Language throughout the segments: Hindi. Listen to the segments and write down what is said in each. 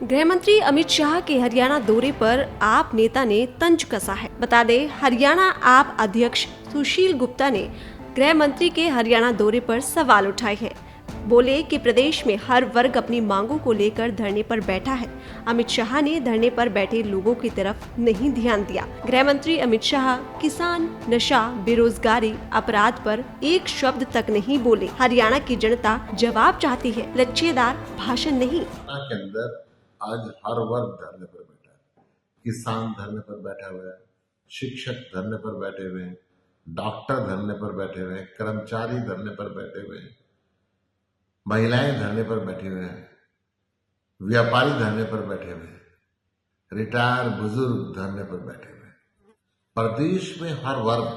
गृह मंत्री अमित शाह के हरियाणा दौरे पर आप नेता ने तंज कसा है। बता दें, हरियाणा आप अध्यक्ष सुशील गुप्ता ने गृह मंत्री के हरियाणा दौरे पर सवाल उठाए हैं। बोले कि प्रदेश में हर वर्ग अपनी मांगों को लेकर धरने पर बैठा है। अमित शाह ने धरने पर बैठे लोगों की तरफ नहीं ध्यान दिया। गृह मंत्री अमित शाह किसान, नशा, बेरोजगारी, अपराध पर एक शब्द तक नहीं बोले। हरियाणा की जनता जवाब चाहती है, लच्छेदार भाषण नहीं। के अंदर आज हर वर्ग धरने पर बैठा है। किसान धरने पर बैठा हुआ है, शिक्षक धरने पर बैठे हुए हैं, डॉक्टर धरने पर बैठे हुए हैं, कर्मचारी धरने पर बैठे हुए हैं, महिलाएं धरने पर बैठे हुए हैं, व्यापारी धरने पर बैठे हुए हैं, रिटायर बुजुर्ग धरने पर बैठे हुए हैं। प्रदेश में हर वर्ग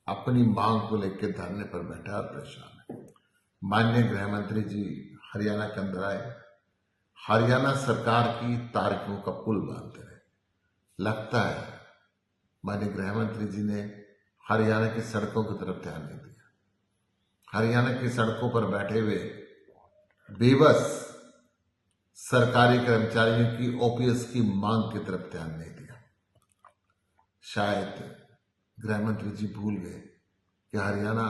अपनी मांग को लेकर धरने पर बैठा और परेशान है। माननीय गृह मंत्री जी हरियाणा के अंदर आए, हरियाणा सरकार की तारीखों का पुल बांधते रहे। लगता है माननीय गृह मंत्री जी ने हरियाणा की सड़कों की तरफ ध्यान नहीं दिया। हरियाणा की सड़कों पर बैठे हुए बेबस सरकारी कर्मचारियों की ओपीएस की मांग की तरफ ध्यान नहीं दिया। शायद गृह मंत्री जी भूल गए कि हरियाणा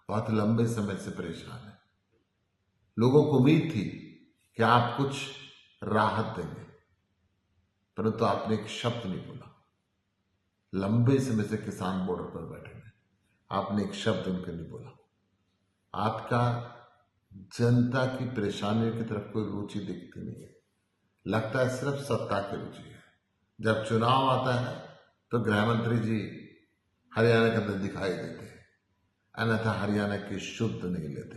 बहुत लंबे समय से परेशान है। लोगों को उम्मीद थी कि आप कुछ राहत देंगे, परंतु आपने एक शब्द नहीं बोला। लंबे समय से किसान बॉर्डर पर बैठे हैं, आपने एक शब्द उनके नहीं बोला। आपका जनता की परेशानियों की तरफ कोई रुचि दिखती नहीं है। लगता है सिर्फ सत्ता की रुचि है। जब चुनाव आता है तो गृह मंत्री जी हरियाणा के अंदर दिखाई देते हैं, अन्यथा हरियाणा की शुद्ध नहीं लेते।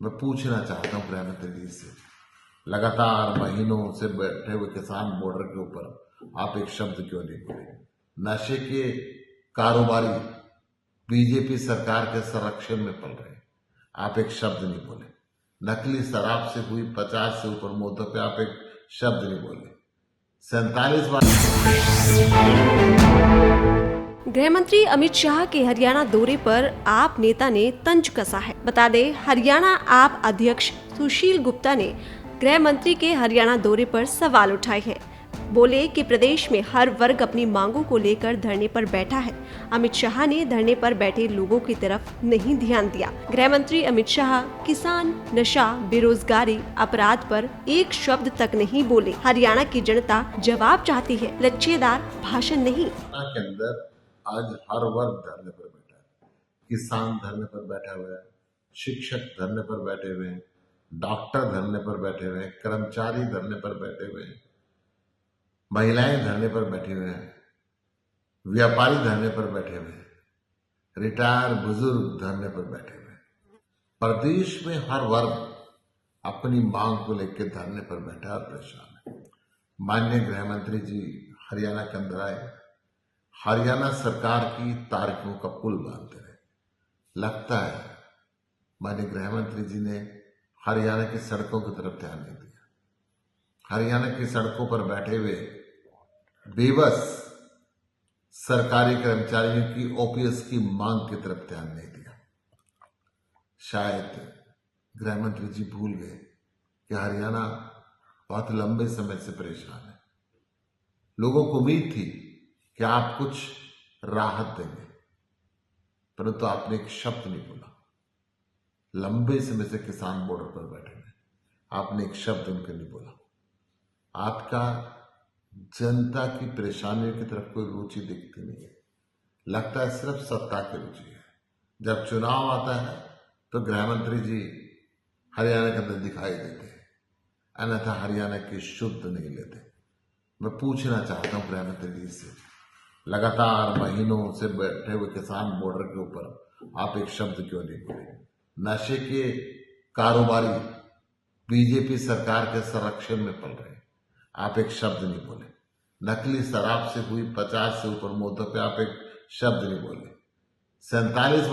मैं पूछना चाहता हूं गृह मंत्री जी से, लगातार महीनों से बैठे हुए किसान बॉर्डर के ऊपर आप एक शब्द क्यों नहीं बोले? नशे के कारोबारी बीजेपी सरकार के संरक्षण में पल रहे, आप एक शब्द नहीं बोले। नकली शराब से हुई 50 से ऊपर मौतों पे आप एक शब्द नहीं बोले। 47 बार गृह मंत्री अमित शाह के हरियाणा दौरे पर आप नेता ने तंज कसा है। बता दें, हरियाणा आप अध्यक्ष सुशील गुप्ता ने गृह मंत्री के हरियाणा दौरे पर सवाल उठाए हैं। बोले कि प्रदेश में हर वर्ग अपनी मांगों को लेकर धरने पर बैठा है। अमित शाह ने धरने पर बैठे लोगों की तरफ नहीं ध्यान दिया। गृह मंत्री अमित शाह किसान, नशा, बेरोजगारी, अपराध पर एक शब्द तक नहीं बोले। हरियाणा की जनता जवाब चाहती है, लच्छेदार भाषण नहीं। के अंदर आज हर वर्ग धरने पर बैठा है। किसान धरने पर बैठा हुआ है, शिक्षक धरने पर बैठे हुए हैं, डॉक्टर धरने पर बैठे हुए हैं, कर्मचारी धरने पर बैठे हुए हैं, महिलाएं धरने पर बैठे हुए हैं, व्यापारी धरने पर बैठे हुए हैं, रिटायर बुजुर्ग धरने पर बैठे हुए हैं। प्रदेश में हर वर्ग अपनी मांग को लेकर धरने पर बैठा और परेशान है। माननीय गृह मंत्री जी हरियाणा के अंदर आए, हरियाणा सरकार की तारीखों का पुल बांधते रहे। लगता है माननीय गृह मंत्री जी ने हरियाणा की सड़कों की तरफ ध्यान नहीं दिया। हरियाणा की सड़कों पर बैठे हुए बेबस सरकारी कर्मचारियों की ओपीएस की मांग की तरफ ध्यान नहीं दिया। शायद गृह मंत्री जी भूल गए कि हरियाणा बहुत लंबे समय से परेशान है। लोगों को उम्मीद थी कि आप कुछ राहत देंगे, परंतु आपने एक शब्द नहीं बोला। लंबे समय से किसान बॉर्डर पर बैठे हैं, आपने एक शब्द उनके नहीं बोला। आपका जनता की परेशानियों की तरफ कोई रुचि दिखती नहीं है। लगता है सिर्फ सत्ता की रुचि है। जब चुनाव आता है तो गृह मंत्री जी हरियाणा के अंदर दिखाई देते हैं, अन्यथा हरियाणा की शुद्ध नहीं लेते। मैं पूछना चाहता हूं गृह मंत्री जी से, लगातार महीनों से बैठे हुए किसान बॉर्डर के ऊपर आप एक शब्द क्यों नहीं बोले? नशे के कारोबारी बीजेपी सरकार के संरक्षण में पल रहे, आप एक शब्द नहीं बोले। नकली शराब से हुई 50 से ऊपर मौतों पे आप एक शब्द नहीं बोले। 47 बार